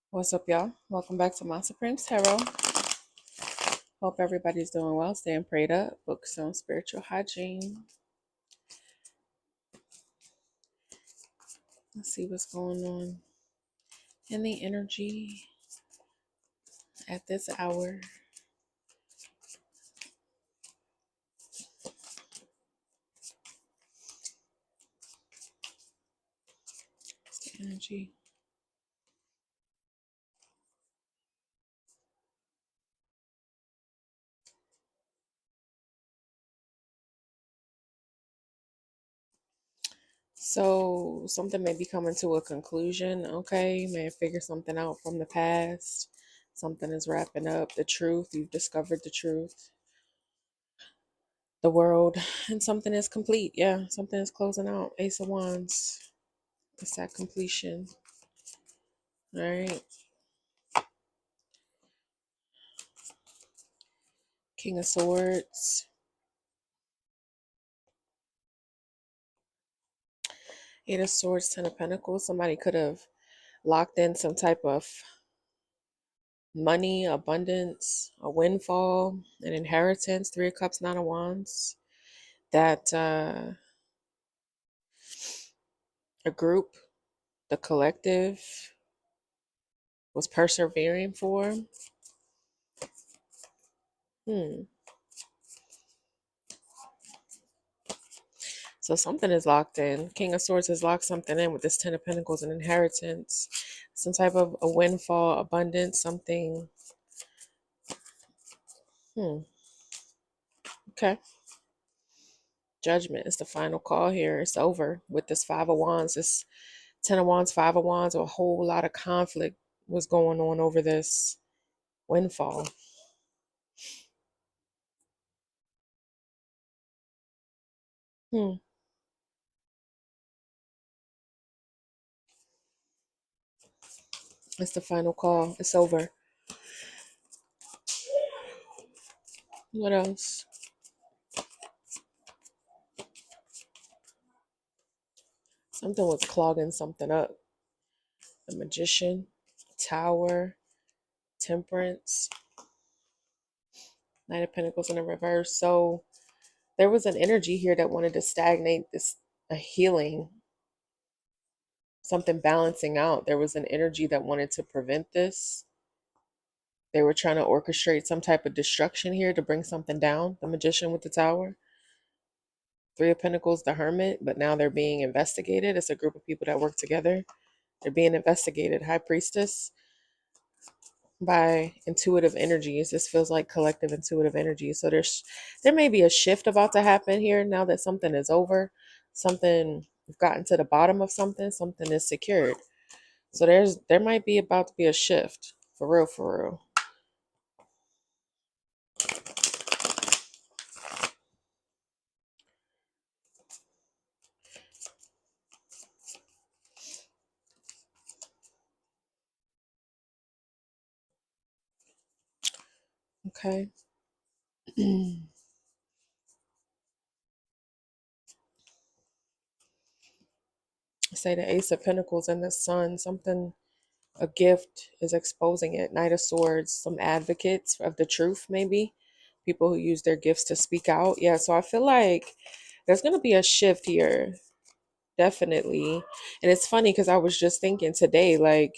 What's up, y'all? Welcome back to My Supreme Tarot. Hope everybody's doing well, staying prayed up, focused on spiritual hygiene. Let's see what's going on in the energy at this hour. It's the energy. So something may be coming to a conclusion, okay? You may have figured something out from the past. Something is wrapping up. The truth, you've discovered the truth, the world, and something is complete. Yeah, something is closing out. Ace of Wands. It's that completion. All right. King of Swords. Eight of Swords, Ten of Pentacles. Somebody could have locked in some type of money, abundance, a windfall, an inheritance. Three of Cups, Nine of Wands. That a group, the collective, was persevering for. Hmm. So something is locked in. King of Swords has locked something in with this Ten of Pentacles, an inheritance, some type of a windfall, abundance, something. Hmm. Okay. Judgment is the final call here. It's over with this Five of Wands. This Ten of Wands, Five of Wands, a whole lot of conflict was going on over this windfall. Hmm. It's the final call. It's over. What else? Something was clogging something up. The Magician, Tower, Temperance, Knight of Pentacles in the reverse. So there was an energy here that wanted to stagnate this, a healing, something balancing out. There was an energy that wanted to prevent this. They were trying to orchestrate some type of destruction here to bring something down. The Magician with the Tower. Three of Pentacles, the Hermit, but now they're being investigated. It's a group of people that work together. They're being investigated. High Priestess by intuitive energies. This feels like collective intuitive energy. So there may be a shift about to happen here now that something is over. Something, we've gotten to the bottom of something. Something is secured. So there might be about to be a shift. For real, for real. Okay. Say the Ace of Pentacles and the Sun. Something, a gift is exposing it. Knight of Swords, some advocates of the truth, maybe. People who use their gifts to speak out. Yeah, so I feel like there's going to be a shift here. Definitely. And it's funny because I was just thinking today, like,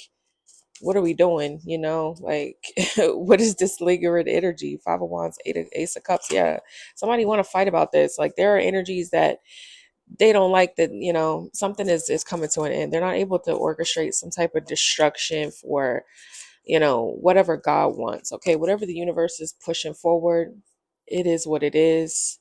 what are we doing? You know, like, what is this Ligurid energy? Five of Wands, Ace of Cups. Yeah. Somebody want to fight about this. Like, there are energies that they don't like, that, you know, something is coming to an end. They're not able to orchestrate some type of destruction for, you know, whatever God wants. Okay. Whatever the universe is pushing forward, it is what it is.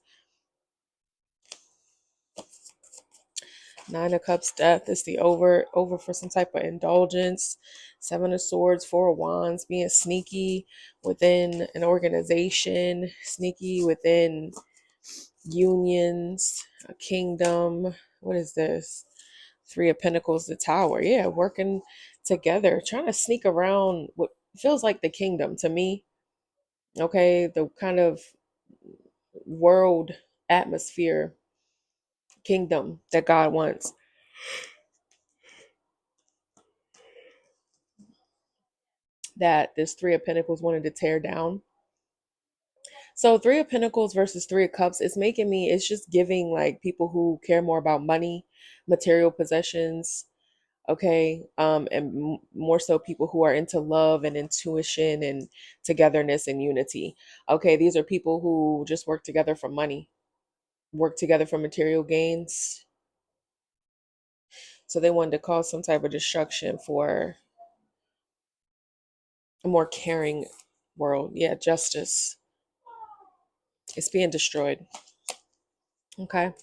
Nine of Cups, death is the over for some type of indulgence. Seven of Swords, Four of Wands, being sneaky within an organization, sneaky within unions, a kingdom. What is this? Three of Pentacles, the Tower. Yeah, working together, trying to sneak around what feels like the kingdom to me. Okay, the kind of world atmosphere, kingdom that God wants. that this Three of Pentacles wanted to tear down. So Three of Pentacles versus Three of Cups, it's making me, it's just giving like people who care more about money, material possessions, okay, and more so people who are into love and intuition and togetherness and unity. Okay, these are people who just work together for money, work together for material gains. So they wanted to cause some type of destruction for a more caring world. Yeah, justice. It's being destroyed. Okay.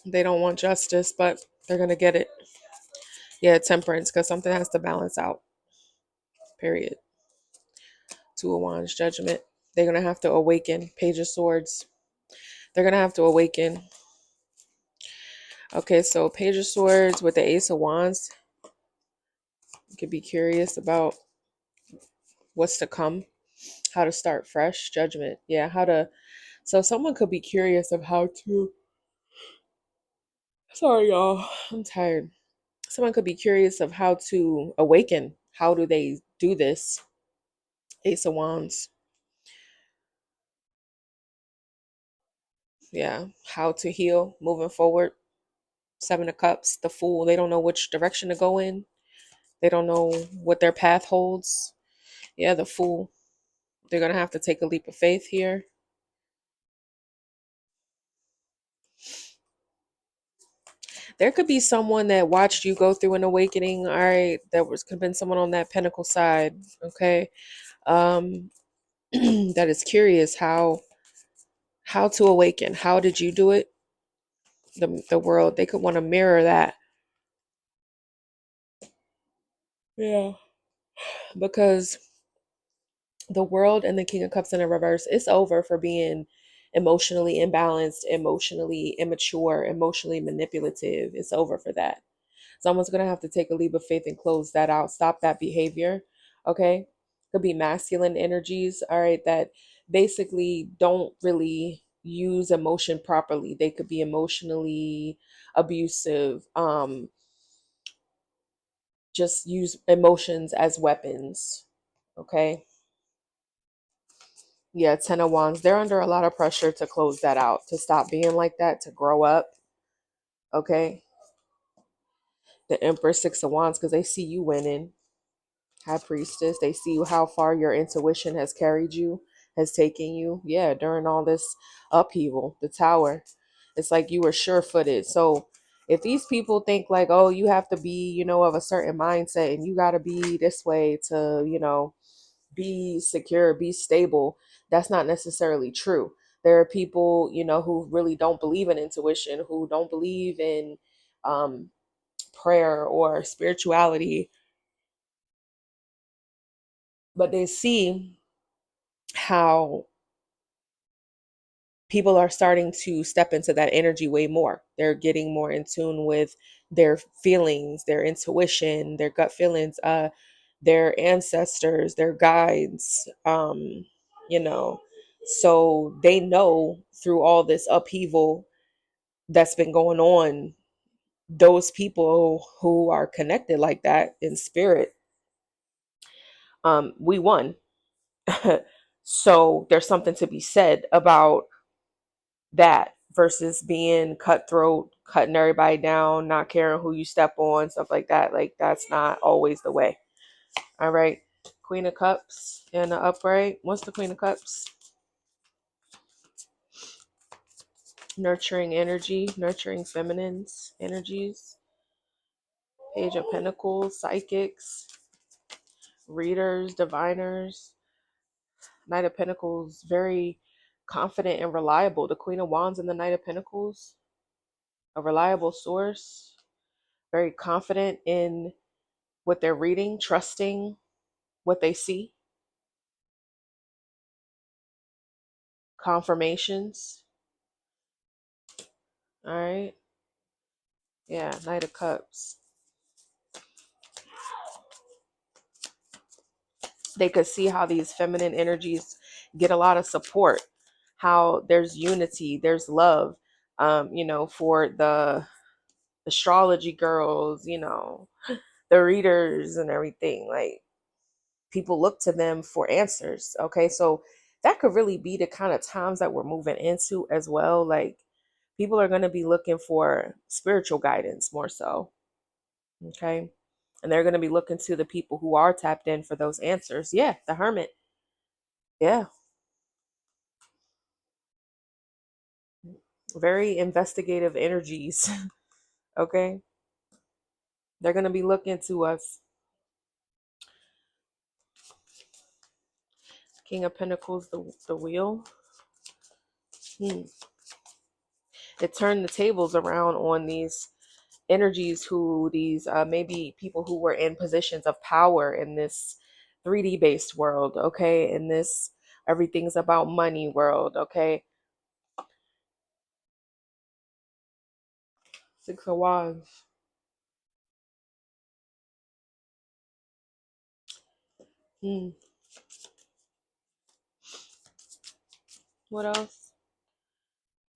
They don't want justice, but they're going to get it. Yeah, temperance, because something has to balance out. Period. Two of Wands, judgment. They're going to have to awaken. Page of Swords. They're going to have to awaken. Okay, so Page of Swords with the Ace of Wands. You could be curious about what's to come, how to start fresh. Judgment. Yeah, how to. So someone could be curious of how to. Sorry, y'all. I'm tired. Someone could be curious of how to awaken. How do they do this? Ace of Wands. Yeah, how to heal moving forward. Seven of Cups, the Fool. They don't know which direction to go in. They don't know what their path holds. Yeah, the Fool. They're going to have to take a leap of faith here. There could be someone that watched you go through an awakening. All right, could have been someone on that Pentacle side. Okay, um, that is curious how to awaken. How did you do it? The world, they could want to mirror that. Yeah, because the world and the King of Cups in a reverse, it's over for being emotionally imbalanced, emotionally immature, emotionally manipulative. It's over for that. Someone's going to have to take a leap of faith and close that out, stop that behavior. Okay. Could be masculine energies, all right, that basically don't really use emotion properly. They could be emotionally abusive, just use emotions as weapons. Okay. Yeah, Ten of Wands. They're under a lot of pressure to close that out, to stop being like that, to grow up. Okay. The Empress, Six of Wands, because they see you winning. High Priestess, they see how far your intuition has carried you, has taken you. Yeah, during all this upheaval, the Tower. It's like you were sure footed. So if these people think like, oh, you have to be, of a certain mindset and you got to be this way to, be secure, be stable, that's not necessarily true. There are people, who really don't believe in intuition, who don't believe in um, prayer or spirituality, but they see how people are starting to step into that energy way more. They're getting more in tune with their feelings, their intuition, their gut feelings, their ancestors, their guides, you know. So they know through all this upheaval that's been going on, those people who are connected like that in spirit, we won. So there's something to be said about that versus being cutthroat, cutting everybody down, not caring who you step on, stuff like that. Like that's not always the way. All right. Queen of Cups in the upright. What's the Queen of Cups? Nurturing energy, nurturing feminines energies. Page of Pentacles, psychics, readers, diviners. Knight of Pentacles, very confident and reliable. The Queen of Wands and the Knight of Pentacles, a reliable source, very confident in what they're reading, trusting what they see, confirmations. All right. Yeah, Knight of Cups. They could see how these feminine energies get a lot of support, how there's unity, there's love, for the astrology girls, the readers and everything. Like People look to them for answers. Okay, so that could really be the kind of times that we're moving into as well. Like people are going to be looking for spiritual guidance more so. Okay, and they're going to be looking to the people who are tapped in for those answers. Yeah, the hermit. Yeah, very investigative energies. Okay, they're going to be looking to us. King of Pentacles, the wheel. Hmm. It turned the tables around on these energies, who these maybe people who were in positions of power in this 3D based world. Okay, in this everything's about money world. Okay, Six of Wands. Hmm. What else?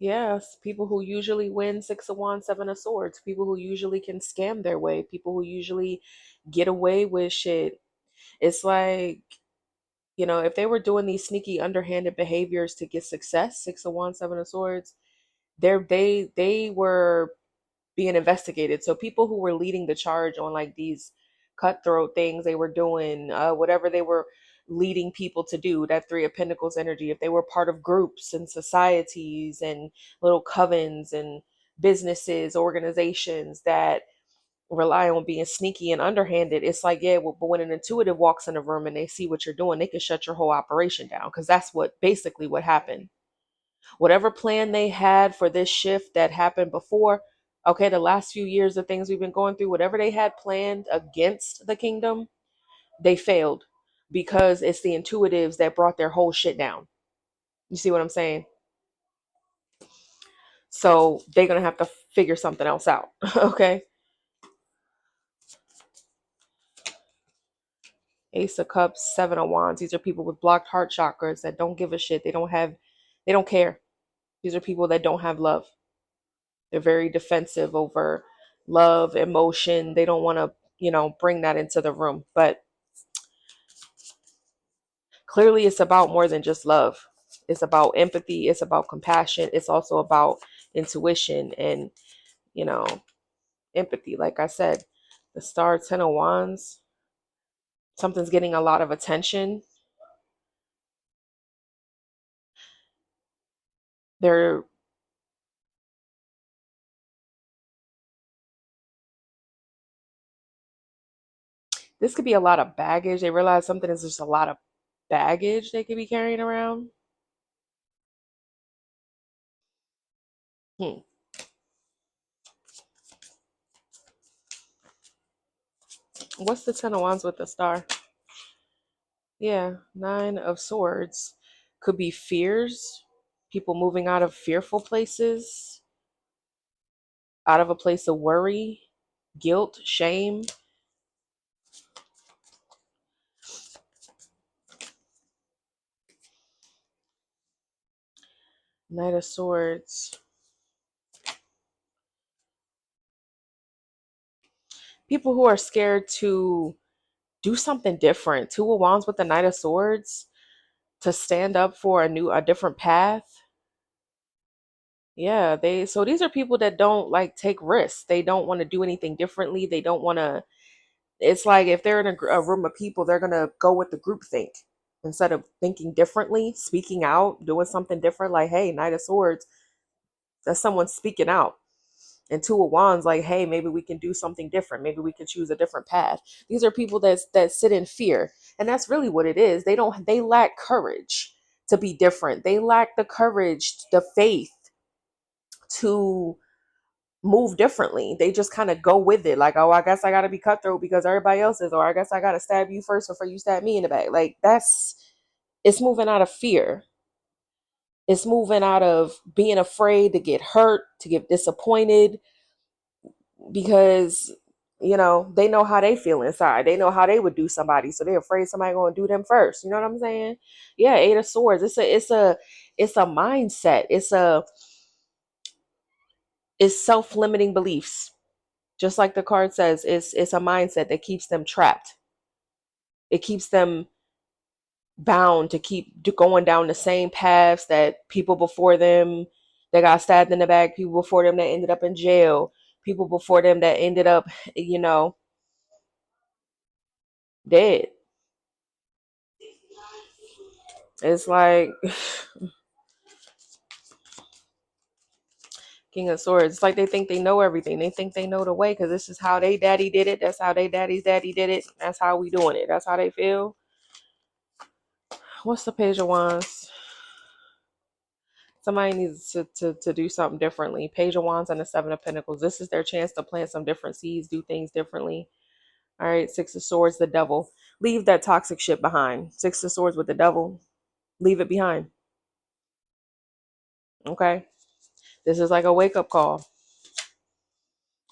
Yes, people who usually win. Six of Wands, Seven of Swords. People who usually can scam their way. People who usually get away with shit. It's like, if they were doing these sneaky, underhanded behaviors to get success, Six of Wands, Seven of Swords, they were being investigated. So people who were leading the charge on like these cutthroat things they were doing, whatever they were leading people to do, that Three of Pentacles energy, if they were part of groups and societies and little covens and businesses, organizations that rely on being sneaky and underhanded, it's like, yeah, well, but when an intuitive walks in a room and they see what you're doing, they can shut your whole operation down, because that's what happened. Whatever plan they had for this shift that happened before, okay, the last few years of things we've been going through, whatever they had planned against the kingdom, they failed, because it's the intuitives that brought their whole shit down. You see what I'm saying? So they're going to have to figure something else out. Okay. Ace of Cups, Seven of Wands. These are people with blocked heart chakras that don't give a shit. They don't care. These are people that don't have love. They're very defensive over love, emotion. They don't want to, bring that into the room. But clearly, it's about more than just love. It's about empathy. It's about compassion. It's also about intuition and, you know, empathy. Like I said, the Star, Ten of Wands, something's getting a lot of attention. There, this could be a lot of baggage. They realize something is just a lot of baggage they could be carrying around. Hmm. What's the Ten of Wands with the Star? Yeah, Nine of Swords could be fears, people moving out of fearful places, out of a place of worry, guilt, shame. Knight of Swords. People who are scared to do something different. Two of Wands with the Knight of Swords, to stand up for a different path. Yeah, so these are people that don't like take risks. They don't want to do anything differently. They don't want to. It's like if they're in a room of people, they're gonna go with the group think instead of thinking differently, speaking out, doing something different. Like, hey, Knight of Swords, that's someone speaking out. And Two of Wands, like, hey, maybe we can do something different. Maybe we can choose a different path. These are people that sit in fear, and that's really what it is. They lack courage to be different. They lack the courage, the faith to move differently. They just kind of go with it. Like, oh, I guess I got to be cutthroat because everybody else is, or I guess I got to stab you first before you stab me in the back. Like, it's moving out of fear. It's moving out of being afraid to get hurt, to get disappointed, because, they know how they feel inside. They know how they would do somebody. So they're afraid somebody going to do them first. You know what I'm saying? Yeah. Eight of Swords. It's a mindset. It's self-limiting beliefs. Just like the card says, it's a mindset that keeps them trapped. It keeps them bound to keep going down the same paths that people before them that got stabbed in the back, people before them that ended up in jail, people before them that ended up, you know, dead. It's like King of Swords. It's like they think they know everything. They think they know the way because this is how they daddy did it. That's how they daddy's daddy did it. That's how we doing it. That's how they feel. What's the Page of Wands? Somebody needs to do something differently. Page of Wands and the Seven of Pentacles. This is their chance to plant some different seeds, do things differently. All right, Six of Swords, the Devil. Leave that toxic shit behind. Six of Swords with the Devil. Leave it behind. Okay? This is like a wake-up call.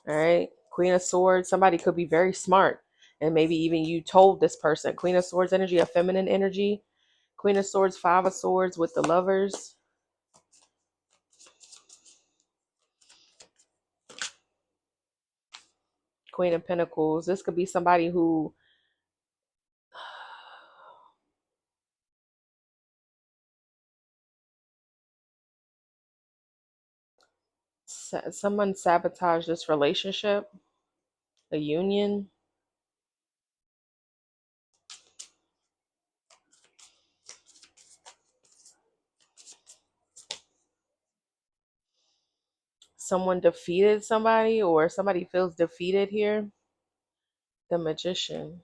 All right? Queen of Swords. Somebody could be very smart. And maybe even you told this person. Queen of Swords energy, a feminine energy. Queen of Swords, Five of Swords with the Lovers. Queen of Pentacles. This could be somebody who someone sabotaged this relationship, a union. Someone defeated somebody or somebody feels defeated here. The Magician.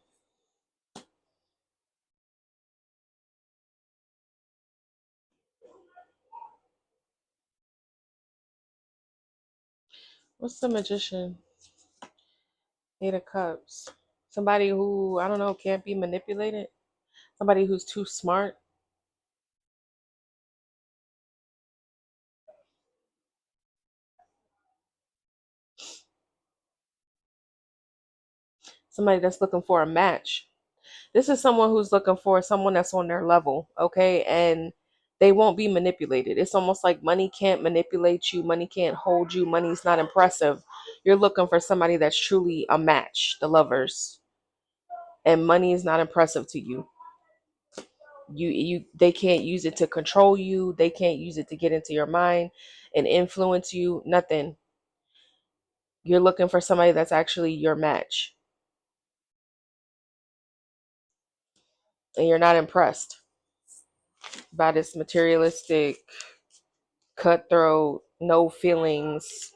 What's the Magician? Eight of Cups. Somebody who, I don't know, can't be manipulated. Somebody who's too smart. Somebody that's looking for a match. This is someone who's looking for someone that's on their level, okay? And they won't be manipulated. It's almost like money can't manipulate you. Money can't hold you. Money's not impressive. You're looking for somebody that's truly a match, the Lovers. And money is not impressive to you. They can't use it to control you. They can't use it to get into your mind and influence you. Nothing. You're looking for somebody that's actually your match. And you're not impressed by this materialistic, cutthroat, no feelings.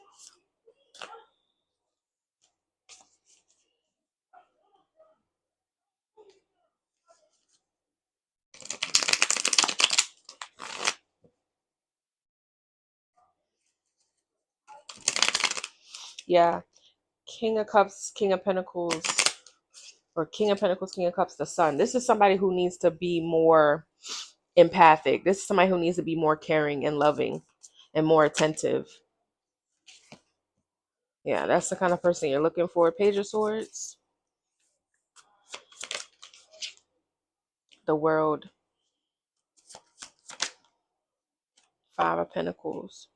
Yeah. King of Cups, King of Pentacles, or King of Pentacles, King of Cups, the Sun. This is somebody who needs to be more empathic. This is somebody who needs to be more caring and loving and more attentive. Yeah, that's the kind of person you're looking for. Page of Swords, the World, Five of Pentacles.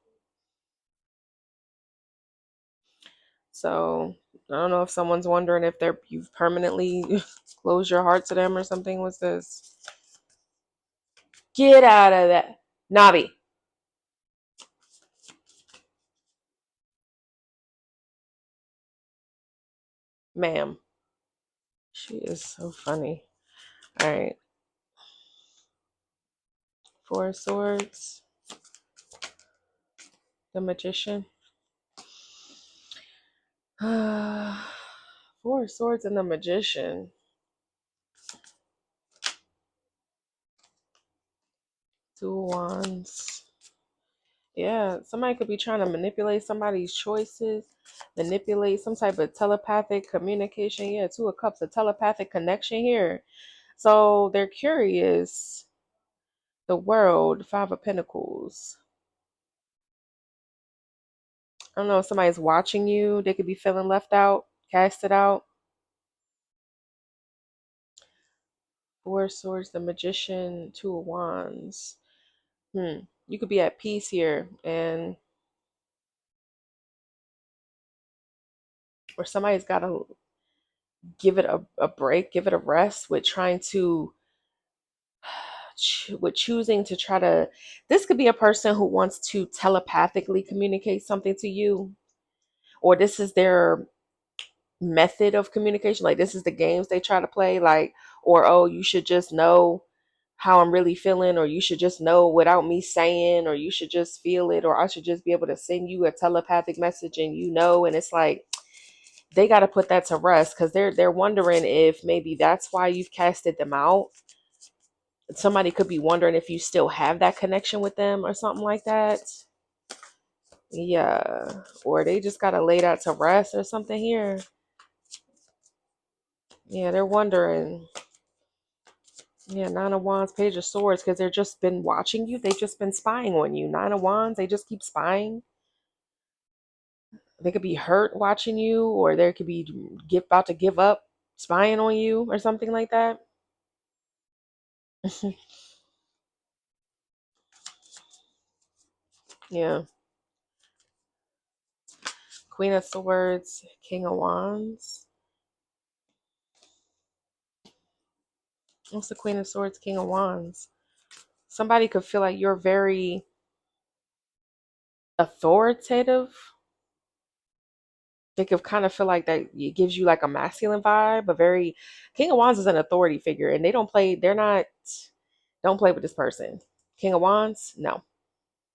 So I don't know if someone's wondering if you've permanently closed your heart to them or something. What's this? Get out of that. Nabi. Ma'am. She is so funny. All right. Four of Swords. The Magician. Four of Swords and the Magician. Two of Wands. Yeah, somebody could be trying to manipulate somebody's choices, manipulate some type of telepathic communication. Yeah, Two of Cups, a telepathic connection here. So they're curious. The World, Five of Pentacles. I don't know if somebody's watching you. They could be feeling left out, casted out. Four of Swords, the Magician, Two of Wands. You could be at peace here, and or somebody's got a give it a break, give it a rest with trying to with choosing to try to, this could be a person who wants to telepathically communicate something to you, or this is their method of communication, like this is the games they try to play, like, or oh, you should just know how I'm really feeling, or you should just know without me saying, or you should just feel it, or I should just be able to send you a telepathic message and you know. And it's like they got to put that to rest, because they're wondering if maybe that's why you've casted them out. Somebody could be wondering if you still have that connection with them or something like that. Yeah, or they just got to lay that to rest or something here. Yeah, they're wondering. Yeah, Nine of Wands, Page of Swords, because they've just been watching you. They've just been spying on you. Nine of Wands, they just keep spying. They could be hurt watching you, or they could be about to give up spying on you or something like that. Yeah. Queen of Swords, King of Wands. What's the Queen of Swords, King of Wands? Somebody could feel like you're very authoritative. They could kind of feel like that it gives you like a masculine vibe, but very, King of Wands is an authority figure, and they don't play, they're not, don't play with this person. King of Wands, no.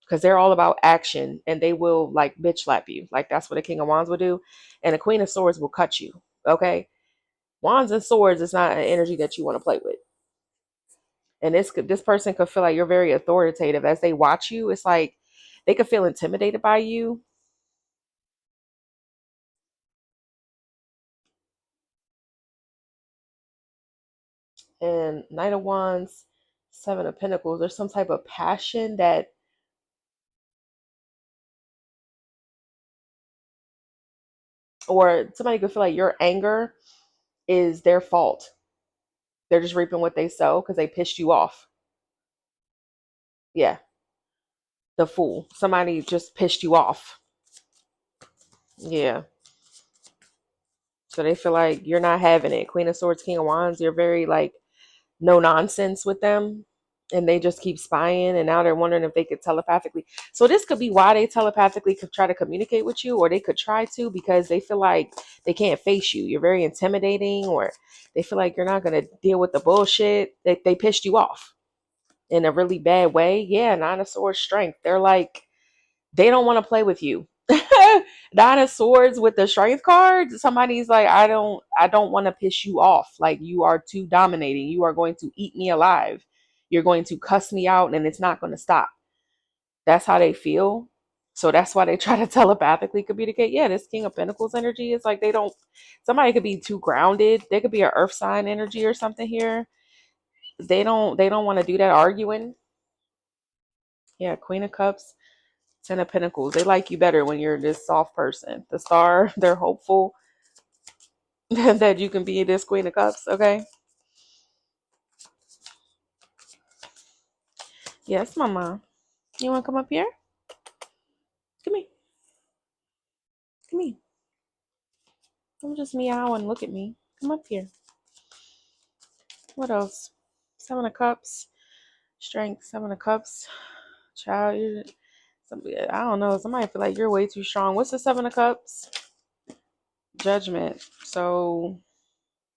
Because they're all about action, and they will like bitch slap you. Like that's what a King of Wands would do. And a Queen of Swords will cut you. Okay. Wands and swords is not an energy that you want to play with. And this person could feel like you're very authoritative as they watch you. It's like they could feel intimidated by you. And Knight of Wands, Seven of Pentacles, there's some type of passion that, or somebody could feel like your anger is their fault. They're just reaping what they sow because they pissed you off. Yeah, the Fool. Somebody just pissed you off. Yeah. So they feel like you're not having it. Queen of Swords, King of Wands, you're very like no nonsense with them. And they just keep spying, and now they're wondering if they could telepathically. So this could be why they telepathically could try to communicate with you, or they could try to, because they feel like they can't face you. You're very intimidating, or they feel like you're not going to deal with the bullshit. They pissed you off in a really bad way. Yeah, Nine of Swords, Strength. They're like, they don't want to play with you. Nine of Swords with the Strength card, somebody's like, I don't want to piss you off. Like, you are too dominating. You are going to eat me alive. You're going to cuss me out, and it's not going to stop. That's how they feel. So that's why they try to telepathically communicate. Yeah, this King of Pentacles energy is like, they don't, somebody could be too grounded. They could be an earth sign energy or something here. They don't want to do that arguing. Yeah, Queen of Cups, Ten of Pentacles. They like you better when you're this soft person. The Star, they're hopeful that you can be this Queen of Cups, okay? Yes, Mama. You want to come up here? Come here. Come here. Don't just meow and look at me. Come up here. What else? Seven of Cups. Strength. Seven of Cups. Child, I don't know. Somebody feel like you're way too strong. What's the Seven of Cups? Judgment. So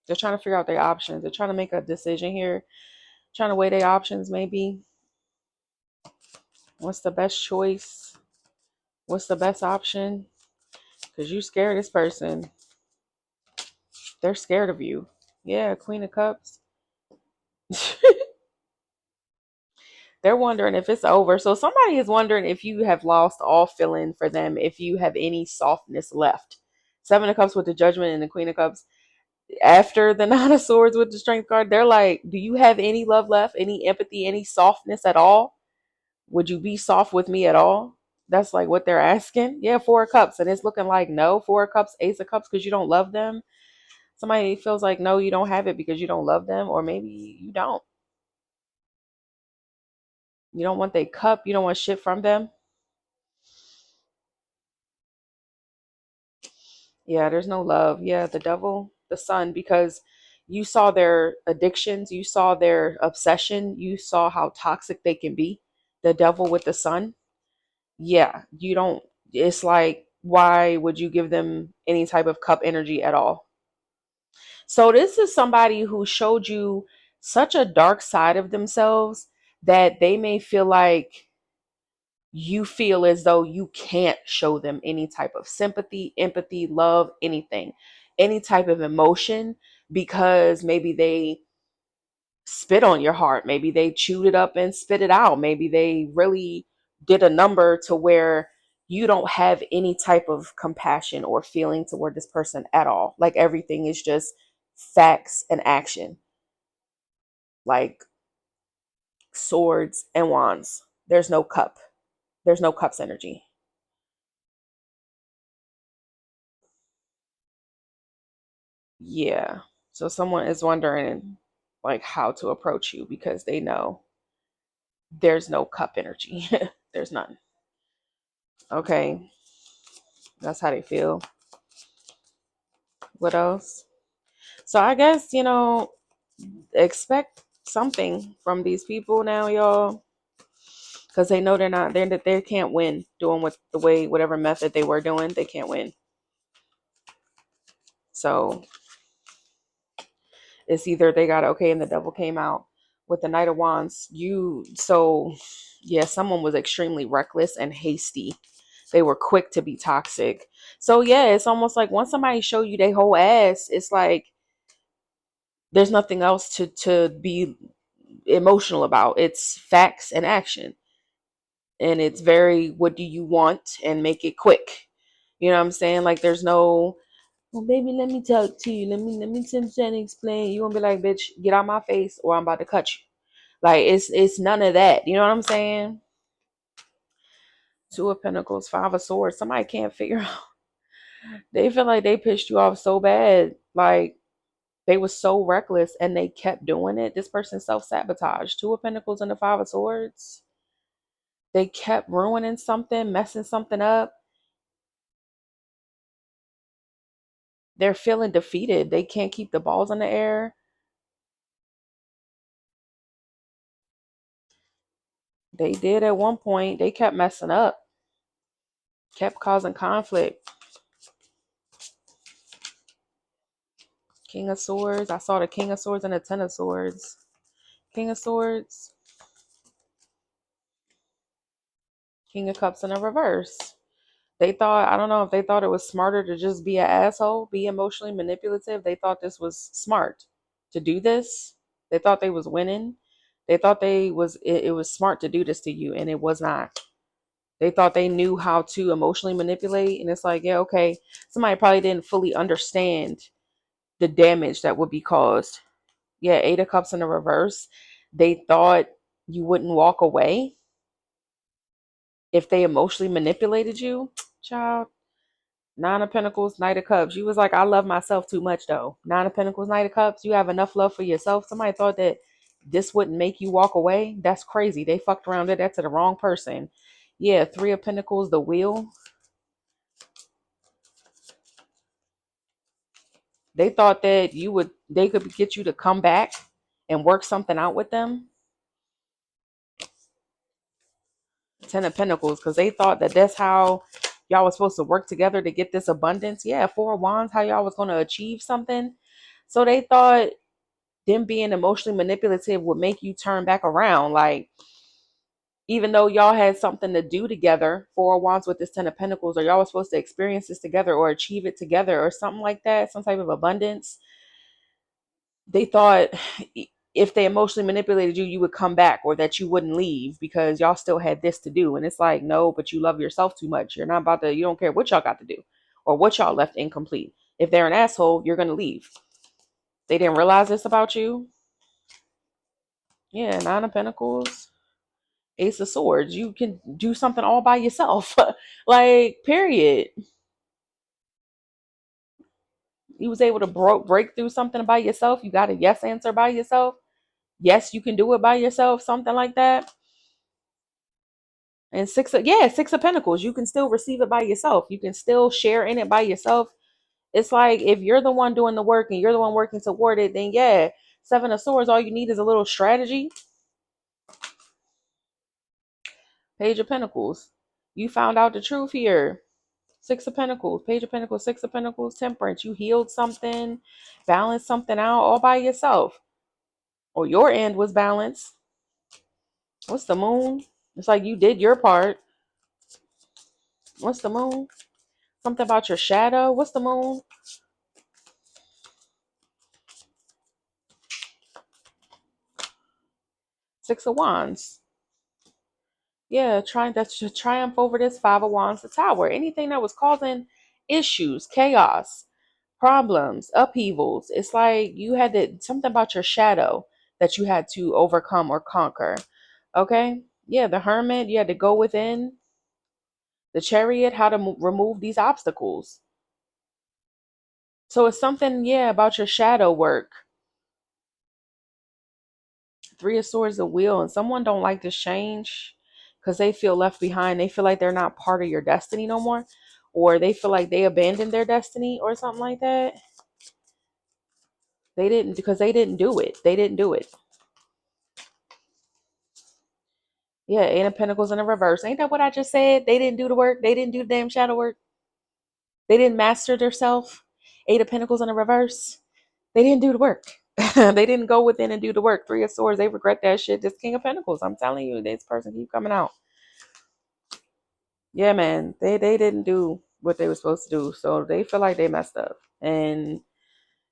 they're trying to figure out their options. They're trying to make a decision here. Trying to weigh their options, maybe. What's the best choice? What's the best option? Because you scare this person. They're scared of you. Yeah, Queen of Cups. They're wondering if it's over. So somebody is wondering if you have lost all feeling for them, if you have any softness left. Seven of Cups with the Judgment and the Queen of Cups. After the Nine of Swords with the Strength card, they're like, do you have any love left? Any empathy? Any softness at all? Would you be soft with me at all? That's like what they're asking. Yeah, Four of Cups. And it's looking like no. Four of Cups, Ace of Cups, because you don't love them. Somebody feels like no, you don't have it because you don't love them, or maybe you don't. You don't want their cup. You don't want shit from them. Yeah, there's no love. Yeah, the Devil. the sun because you saw their addictions, you saw their obsession, you saw how toxic they can be. The devil with the sun. Yeah, you don't, it's like, why would you give them any type of cup energy at all? So this is somebody who showed you such a dark side of themselves that they may feel like you feel as though you can't show them any type of sympathy, empathy, love, anything, any type of emotion, because maybe they spit on your heart. Maybe they chewed it up and spit it out. Maybe they really did a number to where you don't have any type of compassion or feeling toward this person at all. Like everything is just facts and action, like swords and wands. There's no cup. There's no cups energy. Yeah. So someone is wondering like how to approach you because they know there's no cup energy. There's none. Okay. That's how they feel. What else? So I guess, expect something from these people now, y'all, because they know they can't win doing what the way whatever method they were doing, they can't win. So it's either they got okay, and the devil came out with the Knight of Wands. Yeah, someone was extremely reckless and hasty. They were quick to be toxic. So yeah, it's almost like once somebody show you their whole ass, it's like there's nothing else to be emotional about. It's facts and action. And it's very, what do you want, and make it quick. You know what I'm saying? Like there's no, well, baby, let me talk to you. Let me try explain. You gonna be like, bitch, get out my face or I'm about to cut you. Like it's none of that. You know what I'm saying? Two of Pentacles, Five of Swords. Somebody can't figure out. They feel like they pissed you off so bad. Like they was so reckless and they kept doing it. This person self-sabotaged. Two of Pentacles and the Five of Swords. They kept ruining something, messing something up. They're feeling defeated. They can't keep the balls in the air. They did at one point. They kept messing up, kept causing conflict. King of Swords. I saw the King of Swords and the Ten of Swords. King of Swords. King of Cups in a reverse. They thought, I don't know if they thought it was smarter to just be an asshole, be emotionally manipulative. They thought this was smart to do this. They thought they was winning. They thought it was smart to do this to you, and it was not. They thought they knew how to emotionally manipulate, and it's like, yeah, okay. Somebody probably didn't fully understand the damage that would be caused. Yeah, Eight of Cups in the reverse. They thought you wouldn't walk away if they emotionally manipulated you. Child. Nine of Pentacles, Knight of Cups. You was like, I love myself too much though. Nine of Pentacles, Knight of Cups. You have enough love for yourself. Somebody thought that this wouldn't make you walk away. That's crazy. They fucked around, did that to the wrong person. Yeah, Three of Pentacles, the Wheel. They thought that they could get you to come back and work something out with them. Ten of Pentacles, because they thought that that's how y'all was supposed to work together to get this abundance. Yeah, Four of Wands, how y'all was going to achieve something. So they thought them being emotionally manipulative would make you turn back around. Like, even though y'all had something to do together, Four of Wands with this Ten of Pentacles, or y'all was supposed to experience this together or achieve it together or something like that, some type of abundance. They thought if they emotionally manipulated you, you would come back or that you wouldn't leave because y'all still had this to do. And it's like, no, but you love yourself too much. You're not about to, you don't care what y'all got to do or what y'all left incomplete. If they're an asshole, you're going to leave. They didn't realize this about you. Yeah, Nine of Pentacles, Ace of Swords. You can do something all by yourself. Like, period. You was able to break through something by yourself. You got a yes answer by yourself. Yes, you can do it by yourself. Something like that. And Six of Pentacles. You can still receive it by yourself. You can still share in it by yourself. It's like if you're the one doing the work and you're the one working toward it, then yeah, Seven of Swords, all you need is a little strategy. Page of Pentacles. You found out the truth here. Six of Pentacles, Page of Pentacles, Six of Pentacles, Temperance. You healed something, balanced something out all by yourself. Or your end was balanced. What's the Moon? It's like you did your part. What's the Moon? Something about your shadow. What's the Moon? Six of Wands. Yeah, trying to triumph over this Five of Wands, the Tower. Anything that was causing issues, chaos, problems, upheavals. It's like you had to something about your shadow that you had to overcome or conquer. Okay? Yeah, the Hermit, you had to go within. The Chariot, how to remove these obstacles. So it's something, yeah, about your shadow work. Three of Swords, the Wheel, and someone don't like this change because they feel left behind. They feel like they're not part of your destiny no more, or they feel like they abandoned their destiny or something like that. They didn't, because they didn't do it. They didn't do it. Yeah, Eight of Pentacles in the reverse. Ain't that what I just said? They didn't do the work. They didn't do the damn shadow work. They didn't master themselves. Eight of Pentacles in the reverse. They didn't do the work. They didn't go within and do the work. Three of Swords. They regret that shit. This King of Pentacles. I'm telling you, this person keep coming out. Yeah, man. They didn't do what they were supposed to do. So they feel like they messed up. And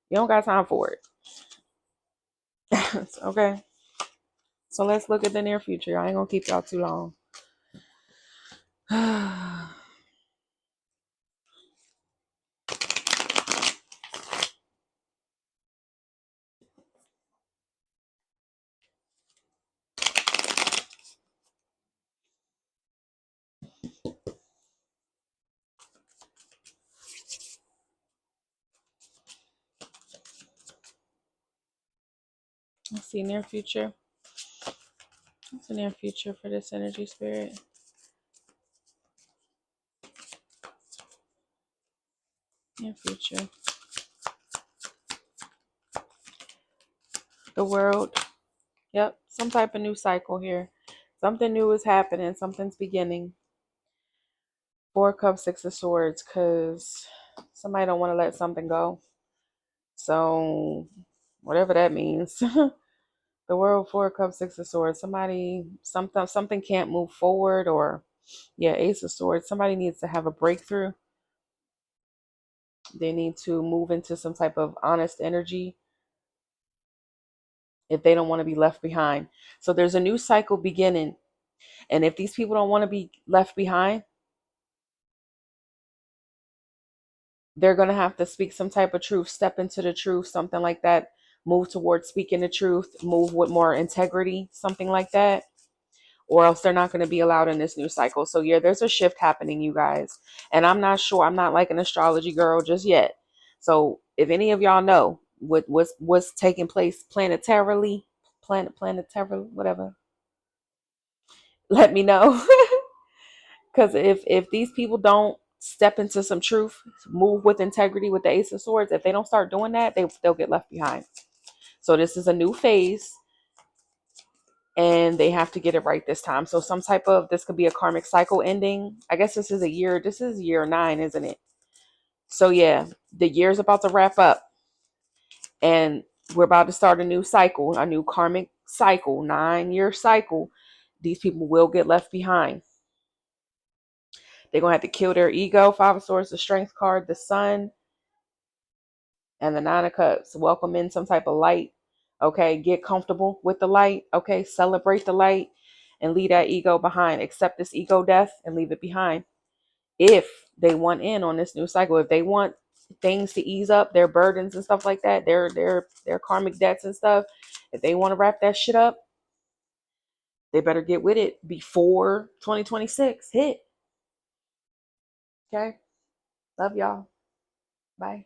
you don't got time for it. Okay. So let's look at the near future. I ain't gonna keep y'all too long. Let's see, near future. What's the near future for this energy spirit? Near future. The world. Yep. Some type of new cycle here. Something new is happening. Something's beginning. Four of Cups, Six of Swords, because somebody don't want to let something go. So whatever that means. The world, Four of Cups, Six of Swords. Something can't move forward, or yeah, Ace of Swords. Somebody needs to have a breakthrough. They need to move into some type of honest energy if they don't want to be left behind. So there's a new cycle beginning. And if these people don't want to be left behind, they're going to have to speak some type of truth, step into the truth, something like that. Move towards speaking the truth, move with more integrity, something like that. Or else they're not going to be allowed in this new cycle. So yeah, there's a shift happening, you guys. And I'm not sure. I'm not like an astrology girl just yet. So if any of y'all know what's taking place planetarily, whatever, let me know. Because if these people don't step into some truth, move with integrity with the Ace of Swords, if they don't start doing that, they'll get left behind. So this is a new phase, and they have to get it right this time. So some type of, this could be a karmic cycle ending. I guess this is year 9, isn't it? So yeah, the year's about to wrap up, and we're about to start a new cycle, a new karmic cycle, 9-year cycle. These people will get left behind. They're going to have to kill their ego. Five of Swords, the Strength card, the Sun, and the Nine of Cups. Welcome in some type of light. Okay, get comfortable with the light. Okay, celebrate the light and leave that ego behind. Accept this ego death and leave it behind. If they want in on this new cycle, if they want things to ease up, their burdens and stuff like that, their karmic debts and stuff, if they want to wrap that shit up, they better get with it before 2026 hit. Okay, love y'all. Bye.